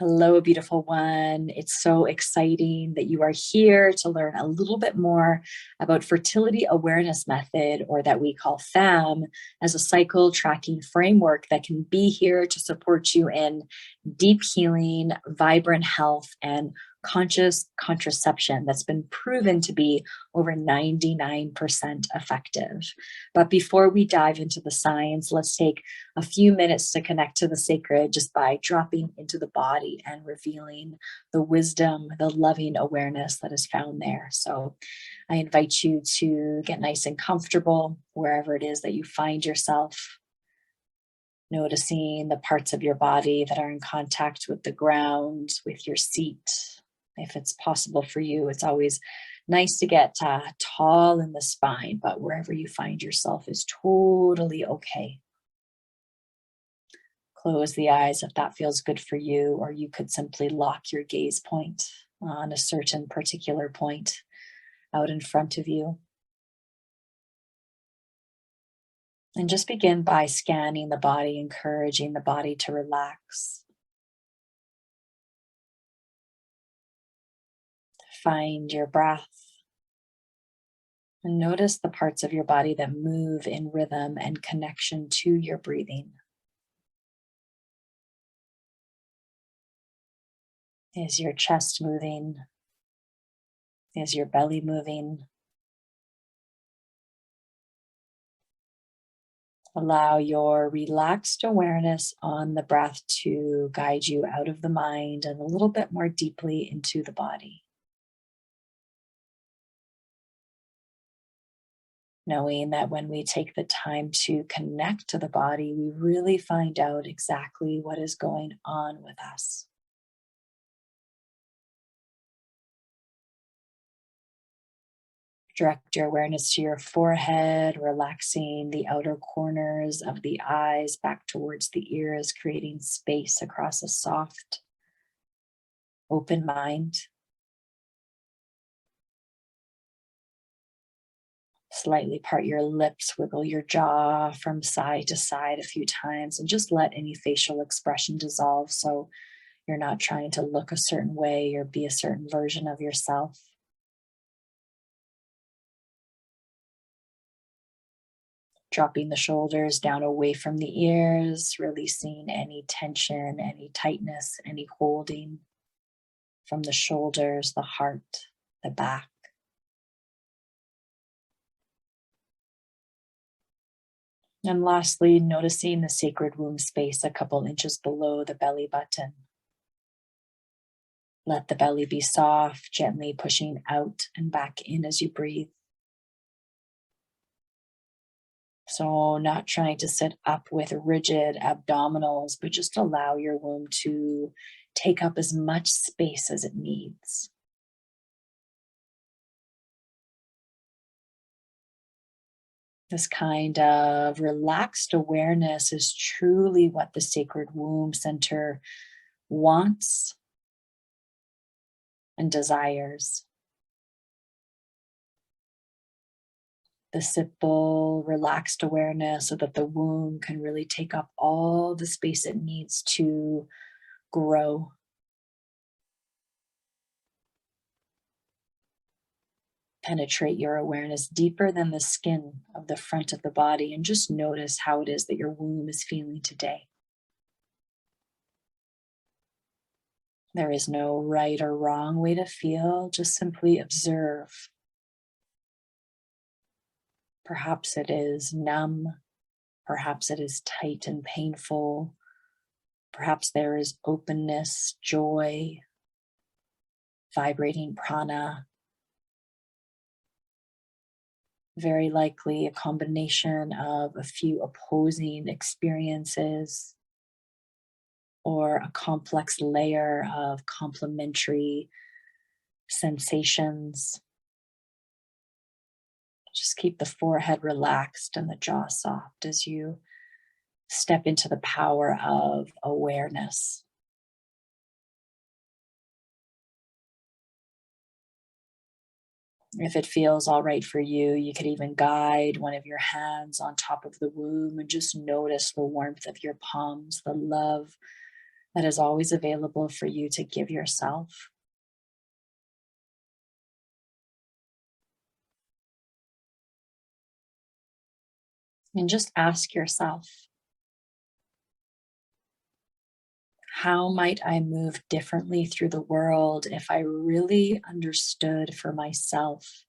Hello, beautiful one. It's so exciting that you are here to learn a little bit more about fertility awareness method, or that we call FAM, as a cycle tracking framework that can be here to support you in deep healing, vibrant health, and conscious contraception that's been proven to be over 99% effective. But before we dive into the science, let's take a few minutes to connect to the sacred just by dropping into the body and revealing the wisdom, the loving awareness that is found there. So I invite you to get nice and comfortable wherever it is that you find yourself, noticing the parts of your body that are in contact with the ground, with your seat. If it's possible for you, it's always nice to get tall in the spine, but wherever you find yourself is totally okay. Close the eyes if that feels good for you, or you could simply lock your gaze point on a certain particular point out in front of you. And just begin by scanning the body, encouraging the body to relax. Find your breath and notice the parts of your body that move in rhythm and connection to your breathing. Is your chest moving? Is your belly moving? Allow your relaxed awareness on the breath to guide you out of the mind and a little bit more deeply into the body. Knowing that when we take the time to connect to the body, we really find out exactly what is going on with us. Direct your awareness to your forehead, relaxing the outer corners of the eyes back towards the ears, creating space across a soft, open mind. Slightly part your lips, wiggle your jaw from side to side a few times, and just let any facial expression dissolve, so you're not trying to look a certain way or be a certain version of yourself. Dropping the shoulders down away from the ears, releasing any tension, any tightness, any holding from the shoulders, the heart, the back. And lastly, noticing the sacred womb space a couple inches below the belly button. Let the belly be soft, gently pushing out and back in as you breathe. So not trying to sit up with rigid abdominals, but just allow your womb to take up as much space as it needs. This kind of relaxed awareness is truly what the sacred womb center wants and desires. The simple, relaxed awareness so that the womb can really take up all the space it needs to grow. Penetrate your awareness deeper than the skin of the front of the body and just notice how it is that your womb is feeling today. There is no right or wrong way to feel, just simply observe. Perhaps it is numb, perhaps it is tight and painful, perhaps there is openness, joy, vibrating prana. Very likely a combination of a few opposing experiences or a complex layer of complementary sensations. Just keep the forehead relaxed and the jaw soft as you step into the power of awareness. If it feels all right for you, you could even guide one of your hands on top of the womb and just notice the warmth of your palms, the love that is always available for you to give yourself. And just ask yourself, how might I move differently through the world if I really understood for myself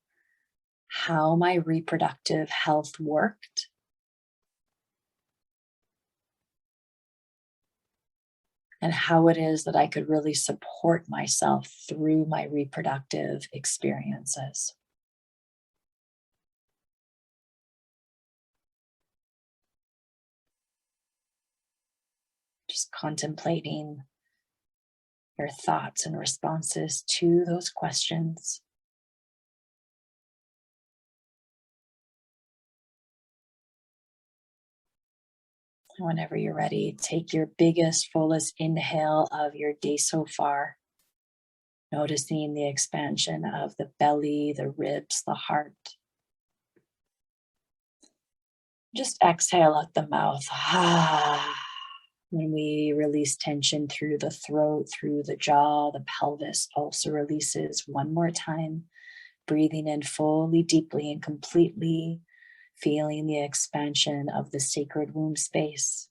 how my reproductive health worked? And how it is that I could really support myself through my reproductive experiences. Just contemplating your thoughts and responses to those questions. Whenever you're ready, take your biggest, fullest inhale of your day so far, noticing the expansion of the belly, the ribs, the heart. Just exhale out the mouth. When we release tension through the throat, through the jaw, the pelvis also releases one more time. Breathing in fully, deeply, and completely, feeling the expansion of the sacred womb space.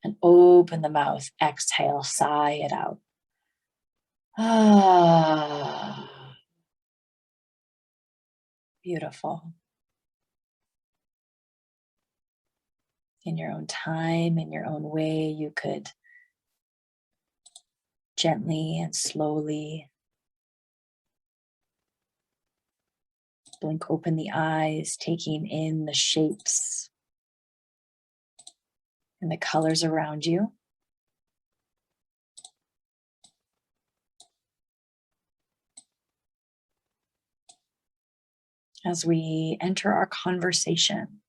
And open the mouth, exhale, sigh it out. Beautiful. In your own time, in your own way, you could gently and slowly blink open the eyes, taking in the shapes and the colors around you. As we enter our conversation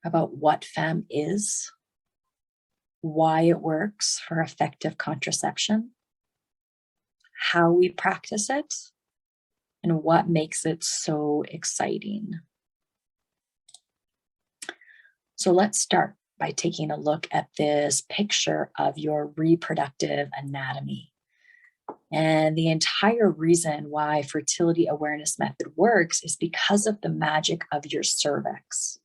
about what FEM is, why it works for effective contraception, how we practice it, and what makes it so exciting. So let's start by taking a look at this picture of your reproductive anatomy. And the entire reason why fertility awareness method works is because of the magic of your cervix.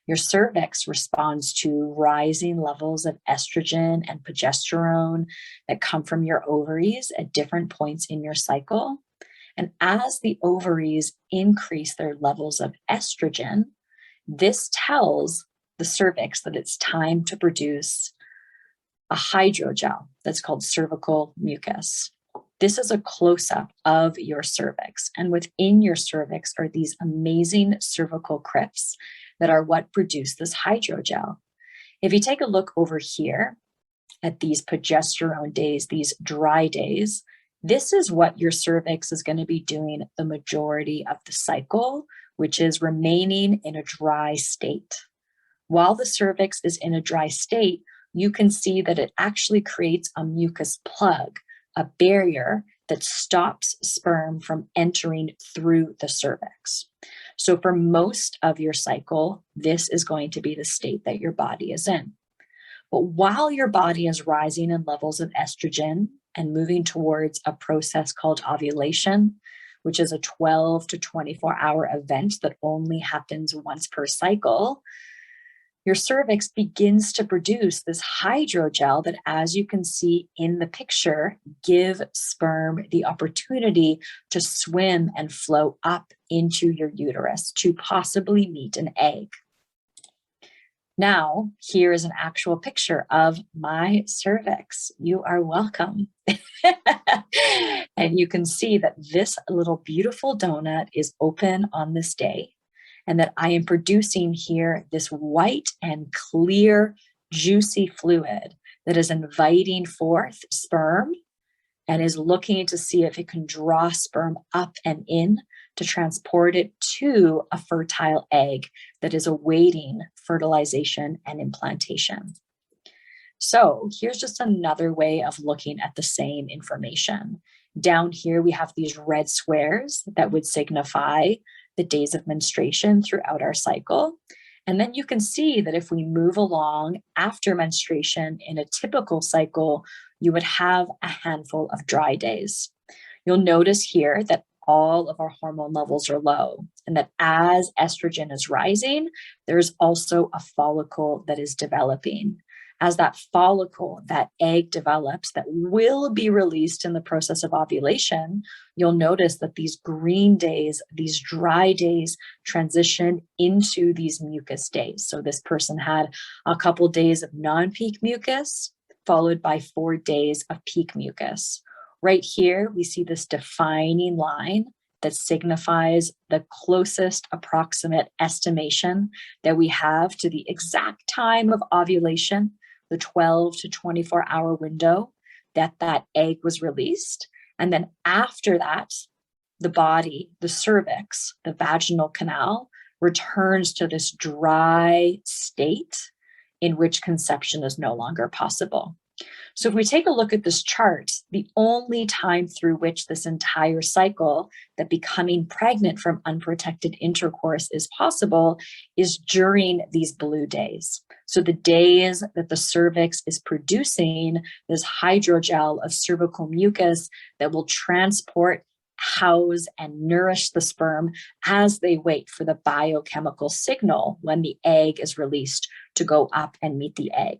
Your cervix responds to rising levels of estrogen and progesterone that come from your ovaries at different points in your cycle. And as the ovaries increase their levels of estrogen, this tells the cervix that it's time to produce a hydrogel that's called cervical mucus. This is a close-up of your cervix. And within your cervix are these amazing cervical crypts that are what produce this hydrogel. If you take a look over here at these progesterone days, these dry days, this is what your cervix is going to be doing the majority of the cycle, which is remaining in a dry state. While the cervix is in a dry state, you can see that it actually creates a mucus plug, a barrier that stops sperm from entering through the cervix. So for most of your cycle, this is going to be the state that your body is in. But while your body is rising in levels of estrogen and moving towards a process called ovulation, which is a 12 to 24-hour event that only happens once per cycle, your cervix begins to produce this hydrogel that, as you can see in the picture, give sperm the opportunity to swim and flow up into your uterus to possibly meet an egg. Now, here is an actual picture of my cervix. You are welcome. And you can see that this little beautiful donut is open on this day, and that I am producing here this white and clear, juicy fluid that is inviting forth sperm and is looking to see if it can draw sperm up and in to transport it to a fertile egg that is awaiting fertilization and implantation. So here's just another way of looking at the same information. Down here, we have these red squares that would signify the days of menstruation throughout our cycle. And then you can see that if we move along after menstruation in a typical cycle, you would have a handful of dry days. You'll notice here that all of our hormone levels are low, and that as estrogen is rising, there's also a follicle that is developing. As that follicle, that egg develops that will be released in the process of ovulation, you'll notice that these green days, these dry days, transition into these mucus days. So this person had a couple days of non-peak mucus, followed by 4 days of peak mucus. Right here, we see this defining line that signifies the closest approximate estimation that we have to the exact time of ovulation, the 12 to 24-hour window that egg was released. And then after that, the body, the cervix, the vaginal canal returns to this dry state in which conception is no longer possible. So if we take a look at this chart, the only time through which this entire cycle, that becoming pregnant from unprotected intercourse is possible, is during these blue days. So the days that the cervix is producing this hydrogel of cervical mucus that will transport, house, and nourish the sperm as they wait for the biochemical signal when the egg is released to go up and meet the egg.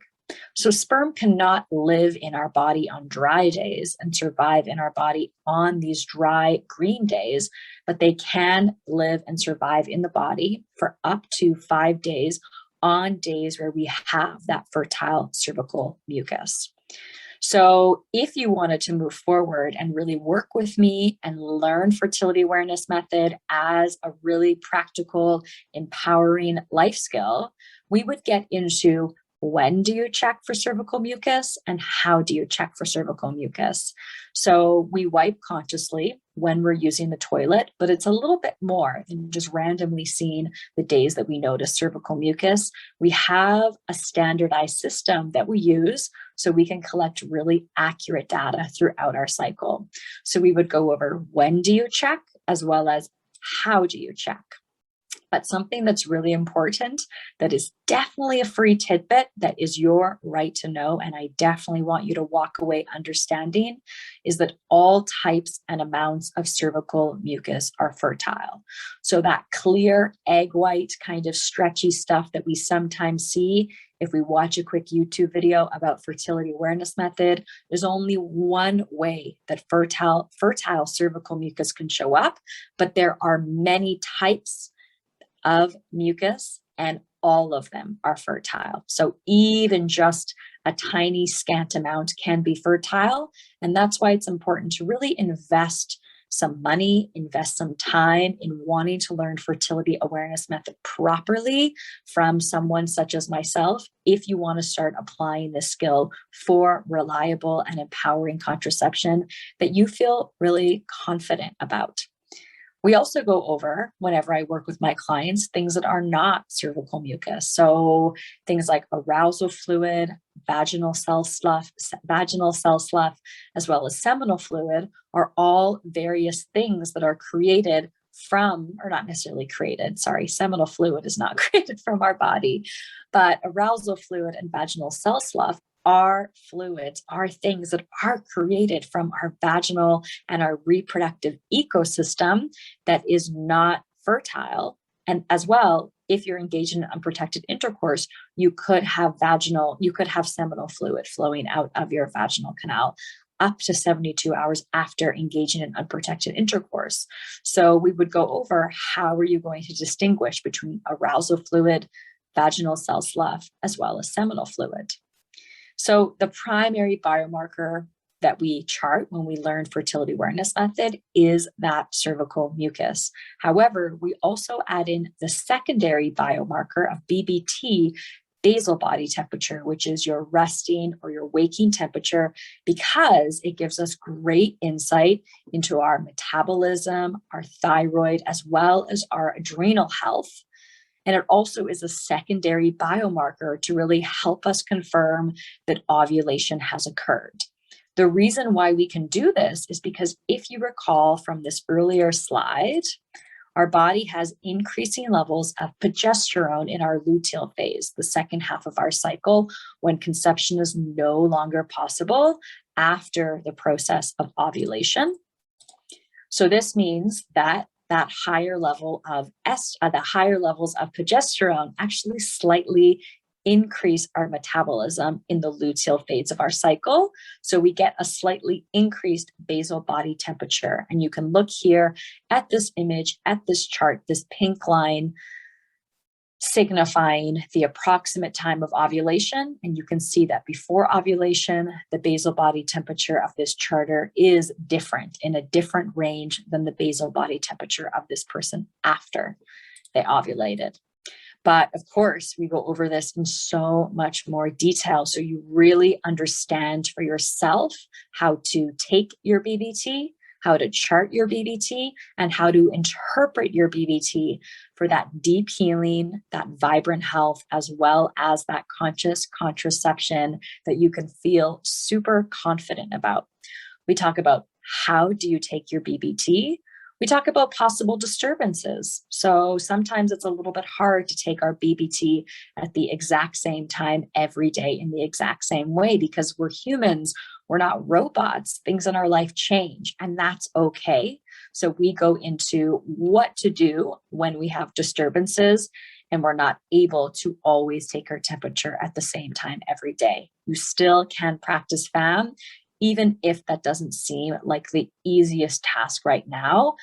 So sperm cannot live in our body on dry days and survive in our body on these dry green days, but they can live and survive in the body for up to 5 days on days where we have that fertile cervical mucus. So if you wanted to move forward and really work with me and learn fertility awareness method as a really practical, empowering life skill, we would get into when do you check for cervical mucus and how do you check for cervical mucus? So we wipe consciously when we're using the toilet, but it's a little bit more than just randomly seeing the days that we notice cervical mucus. We have a standardized system that we use so we can collect really accurate data throughout our cycle. So we would go over when do you check as well as how do you check. But something that's really important, that is definitely a free tidbit that is your right to know, and I definitely want you to walk away understanding, is that all types and amounts of cervical mucus are fertile. So that clear egg white kind of stretchy stuff that we sometimes see if we watch a quick YouTube video about fertility awareness method, there's only one way that fertile cervical mucus can show up, but there are many types of mucus, and all of them are fertile. So even just a tiny scant amount can be fertile. And that's why it's important to really invest some money, invest some time in wanting to learn fertility awareness method properly from someone such as myself, if you want to start applying this skill for reliable and empowering contraception that you feel really confident about. We also go over, whenever I work with my clients, things that are not cervical mucus. So things like arousal fluid, vaginal cell slough, as well as seminal fluid are all various things that are created from, or not necessarily created, sorry, seminal fluid is not created from our body, but arousal fluid and vaginal cell slough are fluids, are things that are created from our vaginal and our reproductive ecosystem that is not fertile. And as well, if you're engaged in unprotected intercourse, you could have seminal fluid flowing out of your vaginal canal up to 72 hours after engaging in unprotected intercourse. So we would go over how are you going to distinguish between arousal fluid, vaginal cell slough, as well as seminal fluid. So the primary biomarker that we chart when we learn fertility awareness method is that cervical mucus. However, we also add in the secondary biomarker of BBT, basal body temperature, which is your resting or your waking temperature, because it gives us great insight into our metabolism, our thyroid, as well as our adrenal health. And it also is a secondary biomarker to really help us confirm that ovulation has occurred. The reason why we can do this is because if you recall from this earlier slide, Our body has increasing levels of progesterone in our luteal phase, the second half of our cycle, when conception is no longer possible after the process of ovulation. So this means that the higher levels of progesterone actually slightly increase our metabolism in the luteal phase of our cycle. So we get a slightly increased basal body temperature. And you can look here at this image, at this chart, this pink line signifying the approximate time of ovulation. And you can see that before ovulation, the basal body temperature of this charter is different, in a different range than the basal body temperature of this person after they ovulated. But of course, we go over this in so much more detail, so you really understand for yourself how to take your BBT, how to chart your BBT, and how to interpret your BBT for that deep healing, that vibrant health, as well as that conscious contraception that you can feel super confident about. We talk about how do you take your BBT. We talk about possible disturbances. So sometimes it's a little bit hard to take our BBT at the exact same time every day in the exact same way because we're humans. We're not robots. Things in our life change, and that's okay. So we go into what to do when we have disturbances and we're not able to always take our temperature at the same time every day. You still can practice FAM, even if that doesn't seem like the easiest task right now.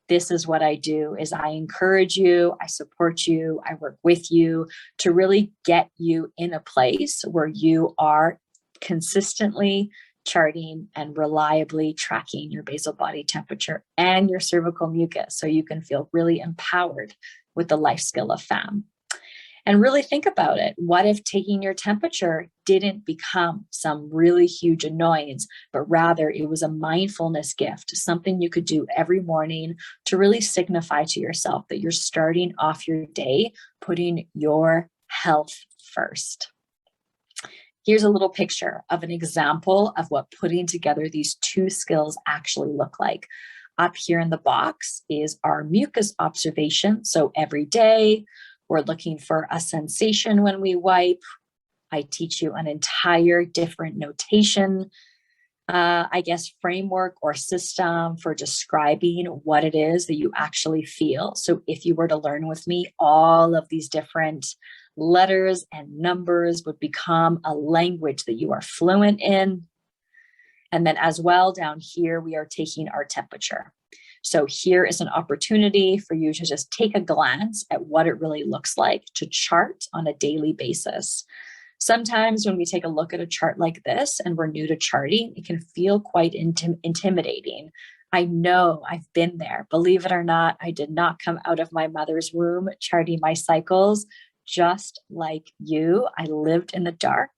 This is what I do, is I encourage you, I support you, I work with you to really get you in a place where you are consistently charting and reliably tracking your basal body temperature and your cervical mucus so you can feel really empowered with the life skill of FAM. And really think about it. What if taking your temperature didn't become some really huge annoyance, but rather it was a mindfulness gift, something you could do every morning to really signify to yourself that you're starting off your day putting your health first. Here's a little picture of an example of what putting together these two skills actually look like. Up here in the box is our mucus observation. So every day, we're looking for a sensation when we wipe. I teach you an entire different notation, framework or system for describing what it is that you actually feel. So if you were to learn with me, all of these different letters and numbers would become a language that you are fluent in. And then as well, down here, we are taking our temperature. So here is an opportunity for you to just take a glance at what it really looks like to chart on a daily basis. Sometimes when we take a look at a chart like this and we're new to charting, it can feel quite intimidating. I know, I've been there. Believe it or not, I did not come out of my mother's womb charting my cycles. Just like you, I lived in the dark.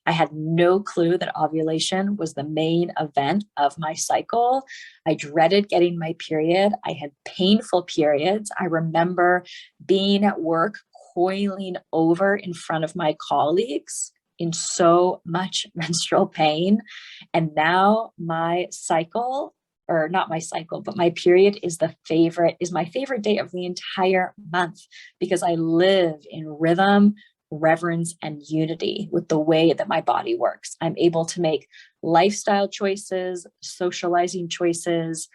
I had no clue that ovulation was the main event of my cycle. I dreaded getting my period. I had painful periods. I remember being at work, coiling over in front of my colleagues in so much menstrual pain. And now my cycle, or not my cycle, but my period is my favorite day of the entire month because I live in rhythm, reverence, and unity with the way that my body works. I'm able to make lifestyle choices, socializing choices,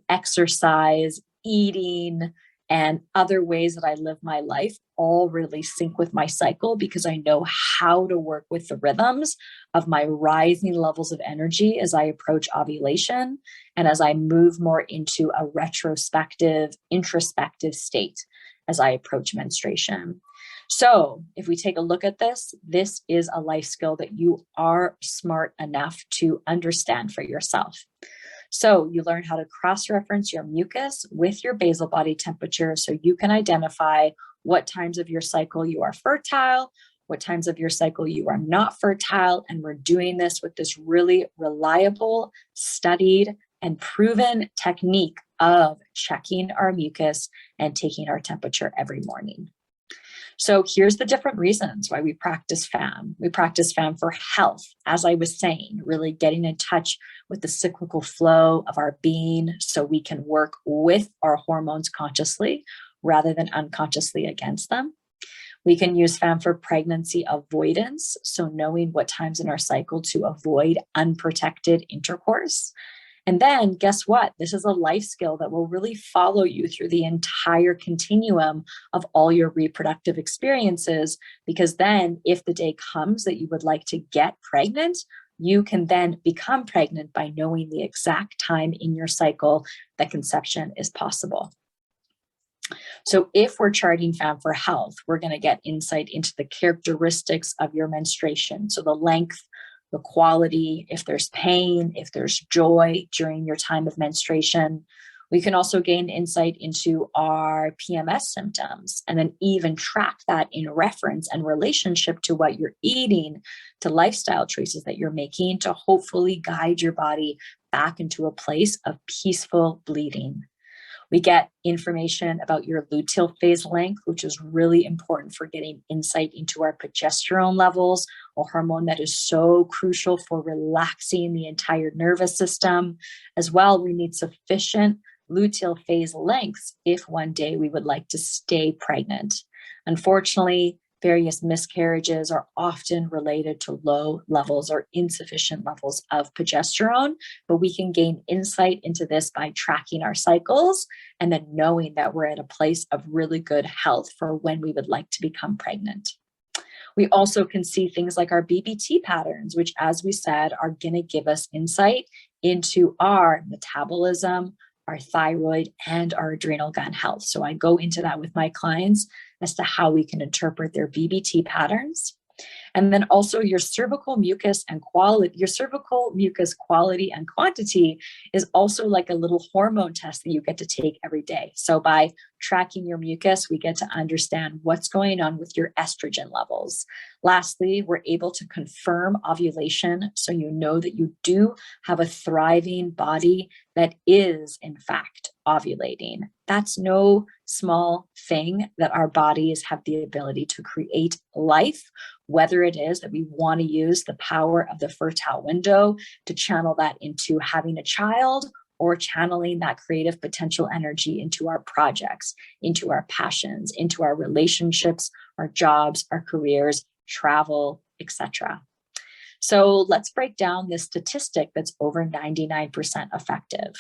exercise, eating, and other ways that I live my life all really sync with my cycle because I know how to work with the rhythms of my rising levels of energy as I approach ovulation and as I move more into a retrospective, introspective state as I approach menstruation. So if we take a look at this, this is a life skill that you are smart enough to understand for yourself. So you learn how to cross-reference your mucus with your basal body temperature so you can identify what times of your cycle you are fertile, what times of your cycle you are not fertile, and we're doing this with this really reliable, studied, and proven technique of checking our mucus and taking our temperature every morning. So here's the different reasons why we practice FAM. We practice FAM for health, as I was saying, really getting in touch with the cyclical flow of our being so we can work with our hormones consciously rather than unconsciously against them. We can use FAM for pregnancy avoidance, so knowing what times in our cycle to avoid unprotected intercourse. And then guess what? This is a life skill that will really follow you through the entire continuum of all your reproductive experiences, because then if the day comes that you would like to get pregnant, you can then become pregnant by knowing the exact time in your cycle that conception is possible. So if we're charting FAM for health, we're going to get insight into the characteristics of your menstruation. So the length, the quality, if there's pain, if there's joy during your time of menstruation. We can also gain insight into our PMS symptoms and then even track that in reference and relationship to what you're eating, to lifestyle choices that you're making to hopefully guide your body back into a place of peaceful bleeding. We get information about your luteal phase length, which is really important for getting insight into our progesterone levels, a hormone that is so crucial for relaxing the entire nervous system. As well, we need sufficient luteal phase lengths if one day we would like to stay pregnant. Unfortunately, various miscarriages are often related to low levels or insufficient levels of progesterone, but we can gain insight into this by tracking our cycles and then knowing that we're at a place of really good health for when we would like to become pregnant. We also can see things like our BBT patterns, which, as we said, are going to give us insight into our metabolism, our thyroid, and our adrenal gland health. So I go into that with my clients as to how we can interpret their BBT patterns. And then also your cervical mucus and quality, your cervical mucus quality and quantity is also like a little hormone test that you get to take every day. So by tracking your mucus, we get to understand what's going on with your estrogen levels. Lastly, we're able to confirm ovulation. So you know that you do have a thriving body that is, in fact, ovulating. That's no small thing that our bodies have the ability to create life, whether it is that we want to use the power of the fertile window to channel that into having a child, or channeling that creative potential energy into our projects, into our passions, into our relationships, our jobs, our careers, travel, etc. So let's break down this statistic that's over 99% effective.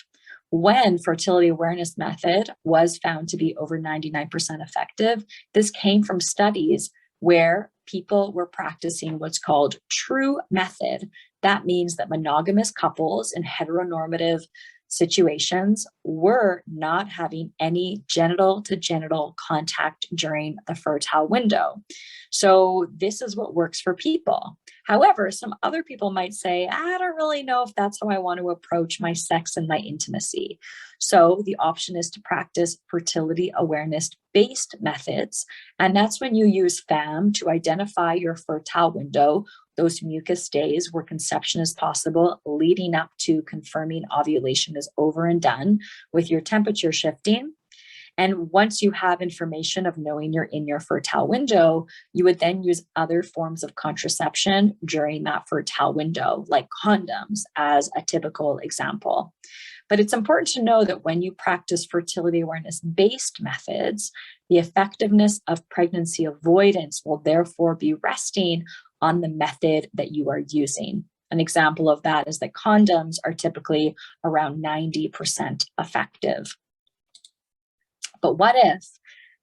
When fertility awareness method was found to be over 99% effective, this came from studies where people were practicing what's called true method. That means that monogamous couples in heteronormative situations were not having any genital to genital contact during the fertile window. So this is what works for people. However, some other people might say, I don't really know if that's how I want to approach my sex and my intimacy. So the option is to practice fertility awareness based methods. And that's when you use FAM to identify your fertile window, those mucus days where conception is possible, leading up to confirming ovulation is over and done with your temperature shifting. And once you have information of knowing you're in your fertile window, you would then use other forms of contraception during that fertile window, like condoms as a typical example. But it's important to know that when you practice fertility awareness based methods, the effectiveness of pregnancy avoidance will therefore be resting on the method that you are using. An example of that is that condoms are typically around 90% effective. But what if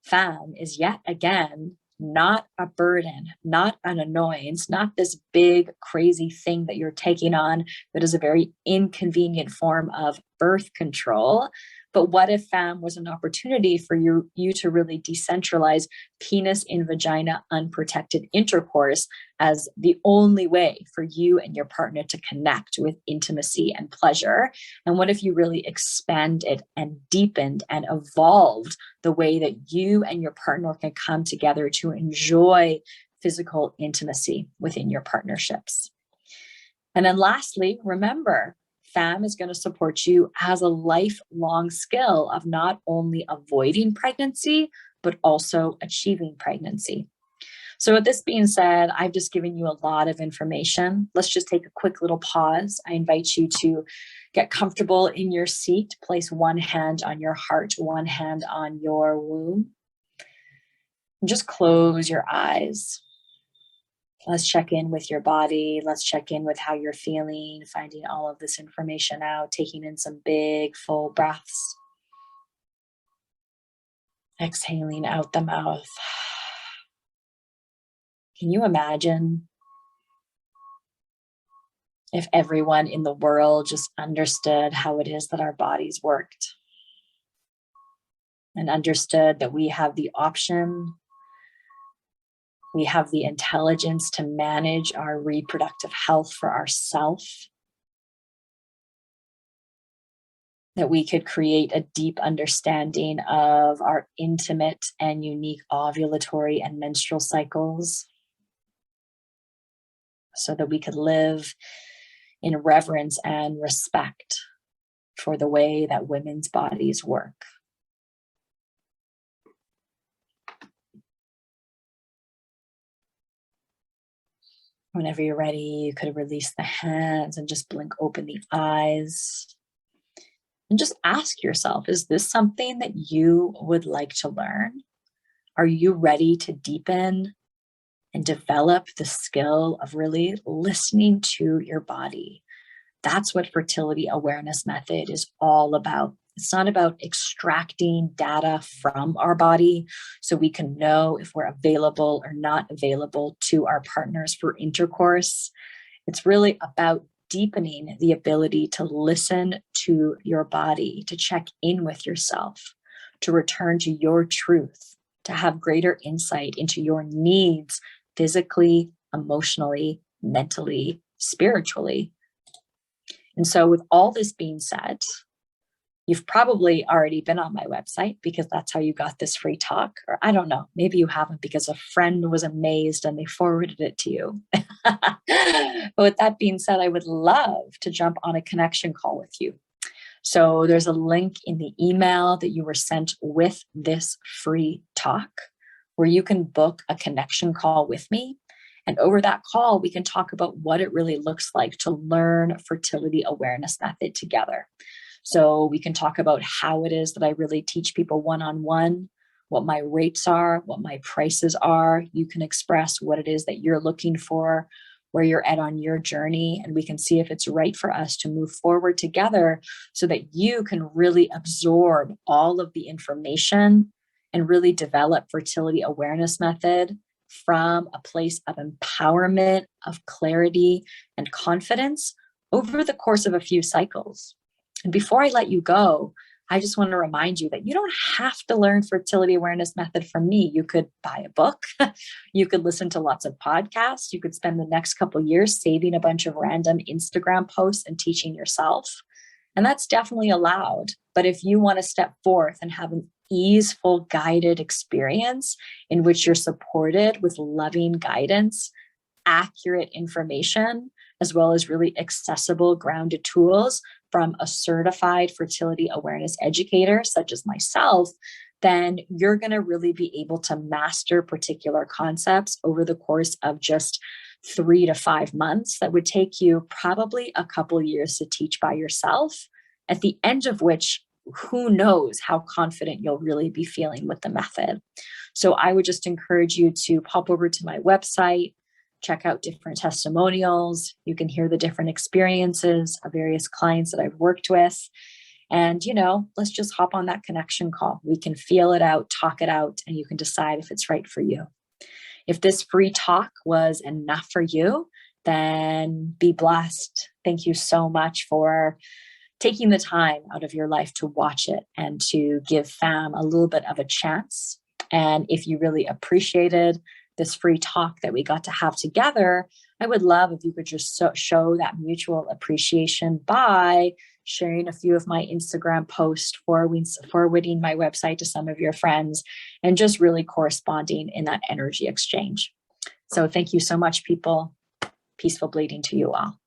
FAM is yet again not a burden, not an annoyance, not this big crazy thing that you're taking on that is a very inconvenient form of birth control? But what if FAM was an opportunity for you to really decentralize penis in vagina unprotected intercourse as the only way for you and your partner to connect with intimacy and pleasure? And what if you really expanded and deepened and evolved the way that you and your partner can come together to enjoy physical intimacy within your partnerships? And then lastly, remember, FAM is going to support you as a lifelong skill of not only avoiding pregnancy, but also achieving pregnancy. So with this being said, I've just given you a lot of information. Let's just take a quick little pause. I invite you to get comfortable in your seat. Place one hand on your heart, one hand on your womb. And just close your eyes. Let's check in with your body. Let's check in with how you're feeling, finding all of this information out, taking in some big, full breaths. Exhaling out the mouth. Can you imagine if everyone in the world just understood how it is that our bodies worked and understood that we have the option, we have the intelligence to manage our reproductive health for ourselves, that we could create a deep understanding of our intimate and unique ovulatory and menstrual cycles so that we could live in reverence and respect for the way that women's bodies work. Whenever you're ready, you could release the hands and just blink open the eyes. And just ask yourself, is this something that you would like to learn? Are you ready to deepen and develop the skill of really listening to your body? That's what fertility awareness method is all about. It's not about extracting data from our body so we can know if we're available or not available to our partners for intercourse. It's really about deepening the ability to listen to your body, to check in with yourself, to return to your truth, to have greater insight into your needs physically, emotionally, mentally, spiritually. And so with all this being said, you've probably already been on my website because that's how you got this free talk. Or I don't know, maybe you haven't because a friend was amazed and they forwarded it to you. But with that being said, I would love to jump on a connection call with you. So there's a link in the email that you were sent with this free talk where you can book a connection call with me. And over that call, we can talk about what it really looks like to learn fertility awareness method together. So we can talk about how it is that I really teach people one-on-one, what my rates are, what my prices are. You can express what it is that you're looking for, where you're at on your journey, and we can see if it's right for us to move forward together so that you can really absorb all of the information and really develop fertility awareness method from a place of empowerment, of clarity, and confidence over the course of a few cycles. And before I let you go, I just want to remind you that you don't have to learn fertility awareness method from me. You could buy a book. You could listen to lots of podcasts. You could spend the next couple of years saving a bunch of random Instagram posts and teaching yourself. And that's definitely allowed. But if you want to step forth and have an easeful, guided experience in which you're supported with loving guidance, accurate information, as well as really accessible, grounded tools from a certified fertility awareness educator, such as myself, then you're going to really be able to master particular concepts over the course of just 3 to 5 months. That would take you probably a couple years to teach by yourself, at the end of which, who knows how confident you'll really be feeling with the method. So I would just encourage you to pop over to my website, check out different testimonials. You can hear the different experiences of various clients that I've worked with. And, let's just hop on that connection call. We can feel it out, talk it out, and you can decide if it's right for you. If this free talk was enough for you, then be blessed. Thank you so much for taking the time out of your life to watch it and to give FAM a little bit of a chance. And if you really appreciated this free talk that we got to have together, I would love if you could just show that mutual appreciation by sharing a few of my Instagram posts, forwarding my website to some of your friends, and just really corresponding in that energy exchange. So thank you so much, people. Peaceful bleeding to you all.